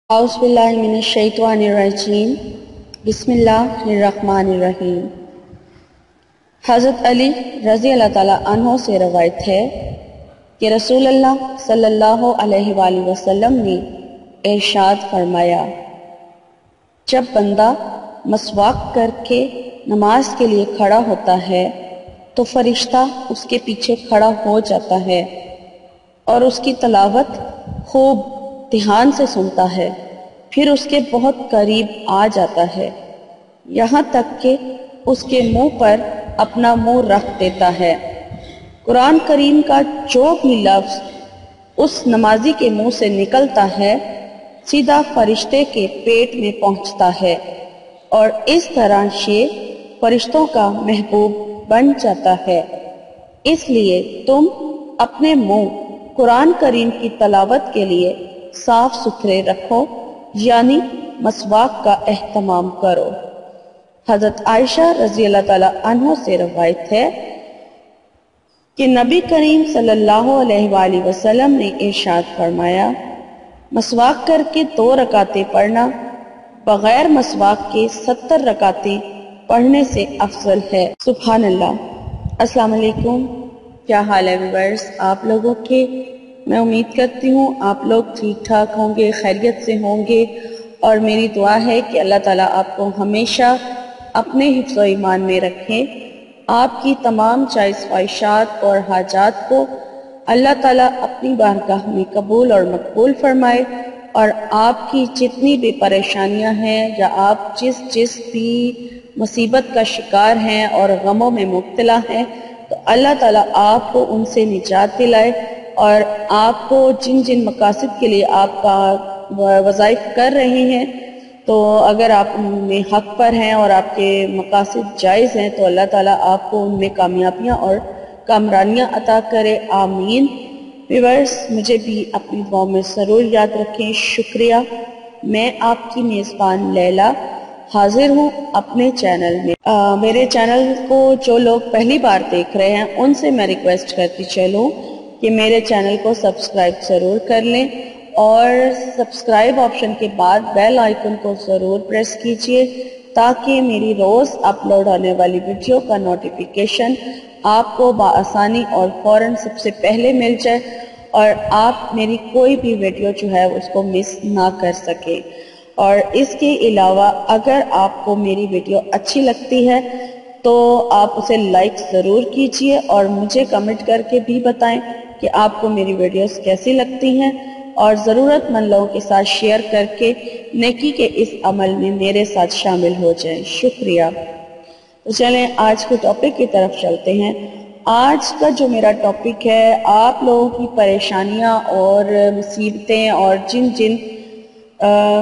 औज़ुबिल्लाहिमिनश्शैतानिर्रजीम बिस्मिल्लाहिर्रहमानिर्रहीम। हज़रत अली रज़ी अल्लाह ताला अन्हो से रवायत है कि रसूलुल्लाह सल्लल्लाहु अलैहि वसल्लम ने इरशाद फरमाया, जब बंदा मसवाक करके नमाज के लिए खड़ा होता है तो फरिश्ता उसके पीछे खड़ा हो जाता है और उसकी तलावत खूब ध्यान से सुनता है, फिर उसके बहुत करीब आ जाता है, यहाँ तक कि उसके मुंह पर अपना मुंह रख देता है। कुरान करीम का जो भी लफ्ज़ उस नमाजी के मुंह से निकलता है सीधा फरिश्ते के पेट में पहुंचता है और इस तरह से फरिश्तों का महबूब बन जाता है। इसलिए तुम अपने मुंह कुरान करीम की तलावत के लिए साफ सुथरे रखो, यानी मसवाक का एहतमाम करो। हज़रत आयशा रज़ी अल्लाह ताला अन्हा से रवायत है कि नबी करीम सल्लल्लाहु अलैहि वसल्लम ने इरशाद फरमाया, मसवाक करके 2 रकातें पढ़ना बगैर मसवाक के 70 रकातें पढ़ने से अफजल है। सुभान अल्लाह। अस्सलाम वालेकुम, क्या हाल है व्यूअर्स आप लोगों के? मैं उम्मीद करती हूँ आप लोग ठीक ठाक होंगे, खैरियत से होंगे और मेरी दुआ है कि अल्लाह ताला आपको हमेशा अपने हिफ्ज़ व ईमान में रखें। आपकी तमाम जायज़ ख्वाहिशात और हाजात को अल्लाह ताला अपनी बारगाह में कबूल और मकबूल फरमाए और आपकी जितनी भी परेशानियां हैं या आप जिस भी मुसीबत का शिकार हैं और गमों में मुब्तला हैं तो अल्लाह ताला आपको उनसे निजात दिलाए और आपको जिन जिन मकासद के लिए आपका वज़ाइफ कर रहे हैं तो अगर आप उनमें हक पर हैं और आपके मकासद जायज़ हैं तो अल्लाह ताला आपको उनमें कामयाबियाँ और कामरानियाँ अता करे, आमीन। व्यूअर्स मुझे भी अपनी दुआ में ज़रूर याद रखें। शुक्रिया। मैं आपकी मेज़बान लैला हाजिर हूँ अपने चैनल में। मेरे चैनल को जो लोग पहली बार देख रहे हैं उनसे मैं रिक्वेस्ट करती चलूँ कि मेरे चैनल को सब्सक्राइब ज़रूर कर लें और सब्सक्राइब ऑप्शन के बाद बेल आइकन को ज़रूर प्रेस कीजिए ताकि मेरी रोज़ अपलोड होने वाली वीडियो का नोटिफिकेशन आपको बआसानी और फ़ौरन सबसे पहले मिल जाए और आप मेरी कोई भी वीडियो जो है उसको मिस ना कर सके। और इसके अलावा अगर आपको मेरी वीडियो अच्छी लगती है तो आप उसे लाइक ज़रूर कीजिए और मुझे कमेंट करके भी बताएं कि आपको मेरी वीडियोस कैसी लगती हैं और ज़रूरतमंद लोगों के साथ शेयर करके नेकी के इस अमल में मेरे साथ शामिल हो जाएं। शुक्रिया। तो चलें आज के टॉपिक की तरफ चलते हैं। आज का जो मेरा टॉपिक है आप लोगों की परेशानियां और मुसीबतें और जिन जिन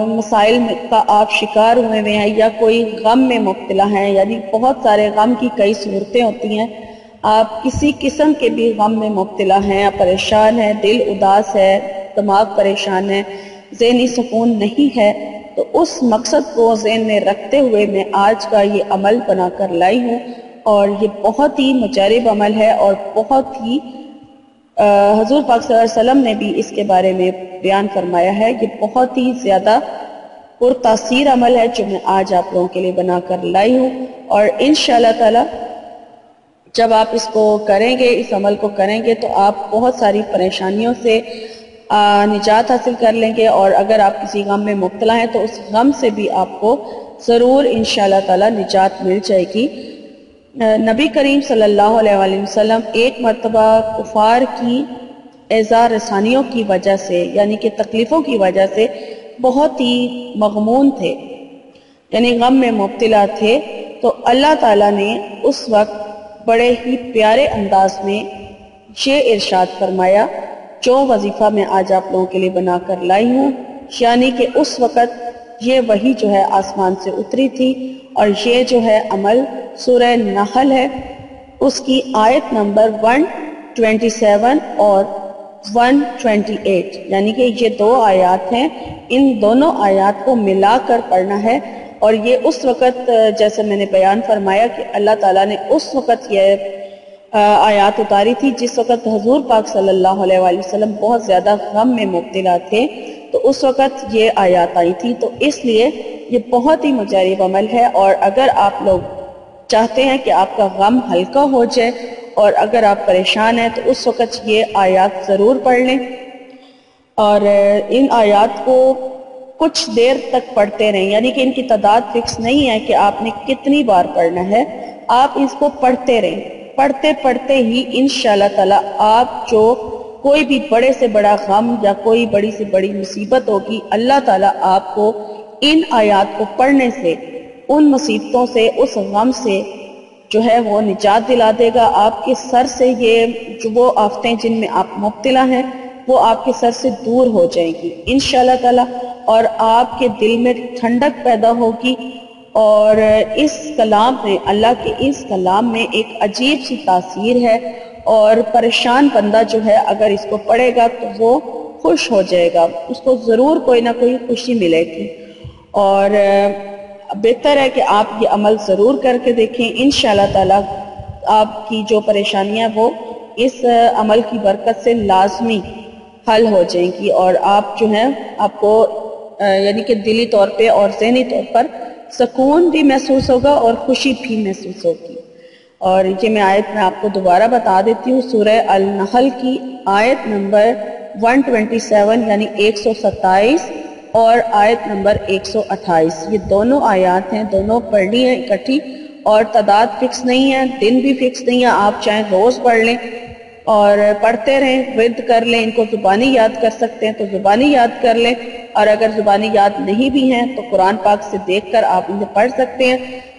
मसाइल का आप शिकार हुए हुए हैं या कोई गम में मुब्तला हैं, यानी बहुत सारे गम की कई सूरतें होती हैं, आप किसी किस्म के भी गम में मुब्तला हैं, आप परेशान हैं, दिल उदास है, दिमाग परेशान है, ज़हनी सुकून नहीं है, तो उस मकसद को ज़हन में रखते हुए मैं आज का ये अमल बनाकर लाई हूँ और ये बहुत ही मुजरब अमल है और बहुत ही हुज़ूर पाक सल्लल्लाहु अलैहि वसल्लम ने भी इसके बारे में बयान फरमाया है। ये बहुत ही ज़्यादा पुरतासीर अमल है जो मैं आज आप लोगों के लिए बनाकर लाई हूँ और इंशाअल्लाह ताला जब आप इसको करेंगे, इस अमल को करेंगे तो आप बहुत सारी परेशानियों से निजात हासिल कर लेंगे और अगर आप किसी गम में मुब्तला हैं तो उस गम से भी आपको ज़रूर इंशाअल्लाह ताला निजात मिल जाएगी। नबी करीम सल्लल्लाहु अलैहि वसल्लम एक मरतबा कुफार की एज़ा रसानियों की वजह से यानी कि तकलीफ़ों की वजह से बहुत ही मग़मून थे, यानी गम में मुब्तला थे, तो अल्लाह ताला ने उस वक्त बड़े ही प्यारे अंदाज में ये इरशाद फरमाया जो वजीफ़ा मैं आज आप लोगों के लिए बनाकर लाई हूँ, यानी कि उस वक़्त ये वही जो है आसमान से उतरी थी और ये जो है अमल सूरह नहल है, उसकी आयत नंबर 127 और 128, यानी कि ये 2 आयत हैं, इन दोनों आयत को मिलाकर पढ़ना है। और ये उस वक़्त जैसे मैंने बयान फरमाया कि अल्लाह ताला ने उस वक़्त ये आयात उतारी थी जिस वक़्त हुज़ूर पाक सल्लल्लाहु अलैहि वसल्लम बहुत ज़्यादा गम में मुब्तला थे تو اس وقت یہ آیات آئی تھی. تو اس لیے یہ بہت ہی مجرب عمل ہے، اور اگر آپ لوگ چاہتے ہیں کہ آپ کا غم ہلکا ہو جائے اور اگر آپ پریشان ہیں تو اس وقت یہ آیات ضرور پڑھ لیں، اور ان آیات کو کچھ دیر تک پڑھتے رہیں. یعنی کہ ان کی تعداد فکس نہیں ہے کہ آپ نے کتنی بار پڑھنا ہے، آپ اس کو پڑھتے رہیں. پڑھتے پڑھتے ہی انشاءاللہ تعالی آپ جو کوئی بھی بڑے سے بڑا غم یا کوئی بڑی سے بڑی مصیبت ہوگی، اللہ تعالیٰ آپ کو ان آیات کو پڑھنے سے ان مصیبتوں سے، اس غم سے جو ہے وہ نجات دلا دے گا. آپ کے سر سے یہ جو وہ آفتیں جن میں آپ مبتلا ہیں وہ آپ کے سر سے دور ہو جائیں گی انشاءاللہ تعالی، اور آپ کے دل میں ٹھنڈک پیدا ہوگی. اور اس کلام میں، اللہ کے اس کلام میں ایک عجیب سی تاثیر ہے، اور پریشان بندہ جو ہے اگر اس کو پڑھے گا تو وہ خوش ہو جائے گا، اس کو ضرور کوئی نہ کوئی خوشی ملے گی. اور بہتر ہے کہ آپ یہ عمل ضرور کر کے دیکھیں. انشاءاللہ تعالی آپ کی جو پریشانیاں وہ اس عمل کی برکت سے لازمی حل ہو جائیں گی، اور آپ جو ہیں آپ کو یعنی کہ دلی طور پہ اور ذہنی طور پر سکون بھی محسوس ہوگا اور خوشی بھی محسوس ہوگی. اور یہ میں آیت میں آپ کو دوبارہ بتا دیتی ہوں، سورہ النحل کی آیت نمبر 127 یعنی 127 اور آیت نمبر 128. یہ دونوں آیات ہیں، دونوں پڑھنی ہیں اکٹھی، اور تعداد فکس نہیں ہے، دن بھی فکس نہیں ہے. آپ چاہیں روز پڑھ لیں اور پڑھتے رہیں، ورد کر لیں. ان کو زبانی یاد کر سکتے ہیں تو زبانی یاد کر لیں، اور اگر زبانی یاد نہیں بھی ہیں تو قرآن پاک سے دیکھ کر آپ انہیں پڑھ سکتے ہیں.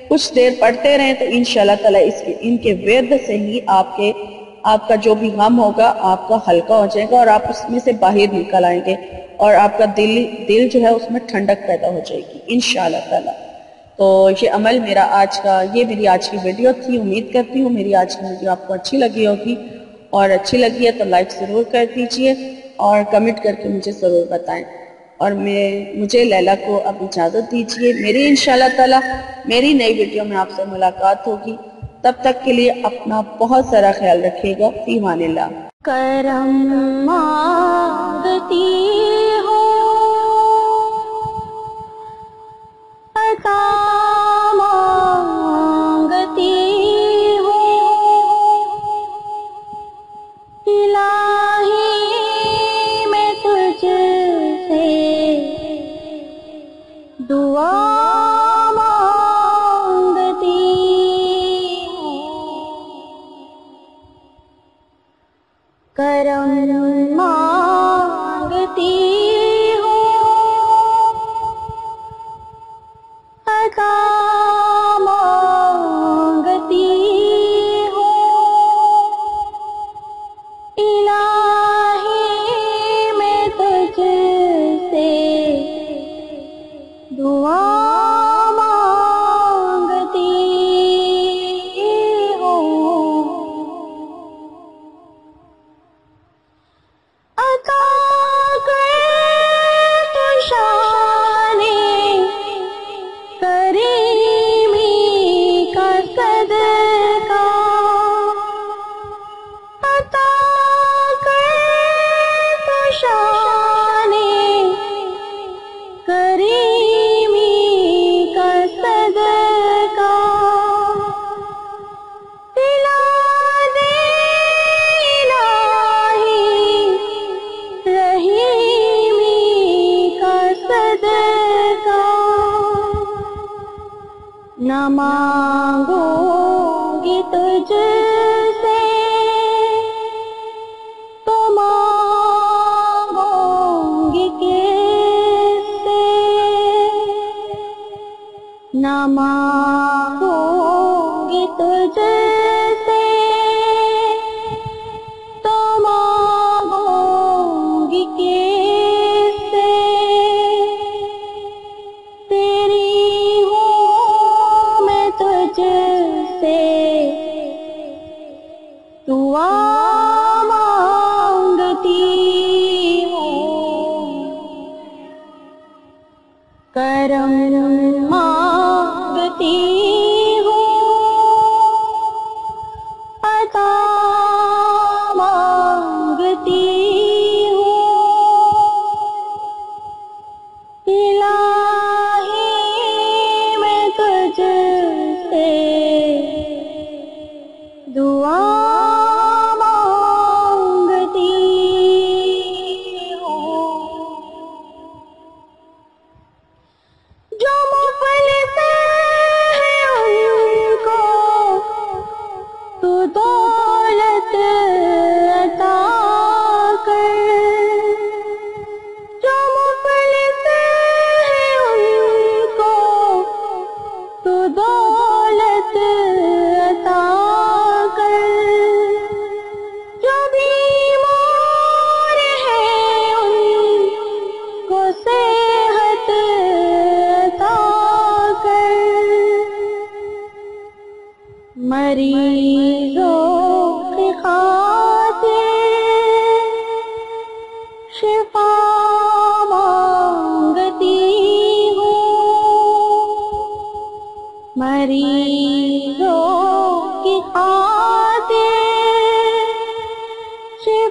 کچھ دیر پڑھتے رہیں تو انشاءاللہ تعالی ان کے ورد سے ہی آپ کا جو بھی غم ہوگا آپ کا ہلکا ہو جائے گا، اور آپ اس میں سے باہر نکل آئیں گے، اور آپ کا دل جو ہے اس میں ٹھنڈک پیدا ہو جائے گی انشاءاللہ تعالی. تو یہ عمل میری آج کی ویڈیو تھی. امید کرتی ہوں میری آج کی ویڈیو آپ کو اچھی لگی ہوگی، اور اچھی لگی ہے تو لائک ضرور کر دیجئے اور کمنٹ کر کے مجھے ضرور بتائیں. اور مجھے لیلا کو اب اجازت دیجئے. میری انشاءاللہ تعالی میری نئی ویڈیو میں آپ سے ملاقات ہوگی. تب تک کے لیے اپنا بہت سارا خیال رکھیے گا. فی امان اللہ. کرم مانگتی ہوں، عطا مانگتی ہوں، الہی میں تجھ سے دعا مانگتی ہوں. کرم مانگتی ہوں، عطا مانگتی ہوں، الہی میں تجھ سے دعا مانگتی ہوں. عطا کر تو شان کریمی کا صدقہ، عطا کر تو شان کریمی کا صدقہ، دلا دے رحیمی کا صدقہ. نہ مانگوں گی تجھ سے تو مانگوں گی کس سے، نہ مانگوں گی تجھ سے تو مانگوں گی کس سے. تیری ہوں میں تجھ سے دعا مانگتی ہوں. کرم مانگتی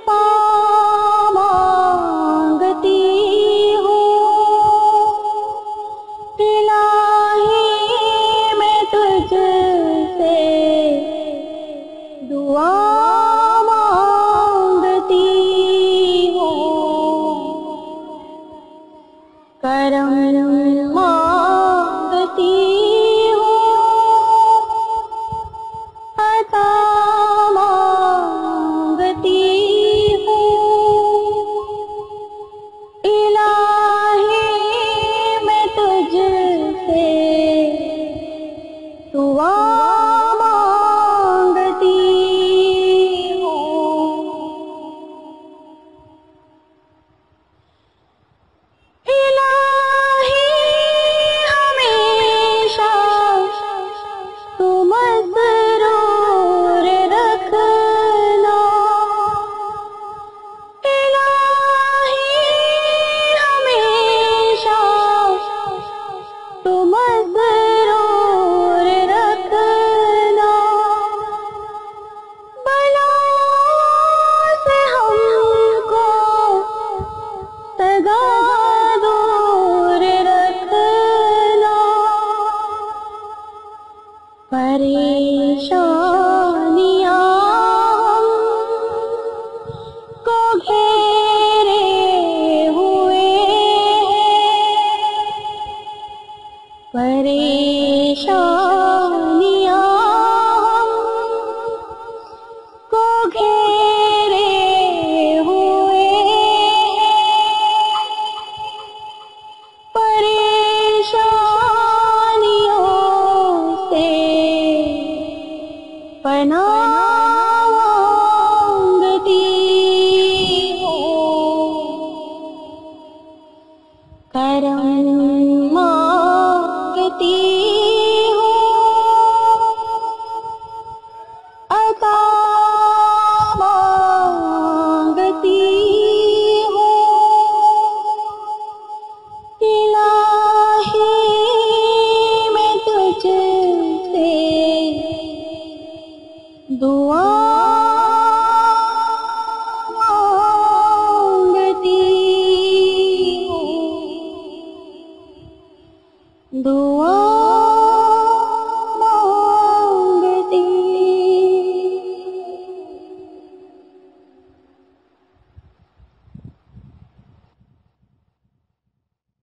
پا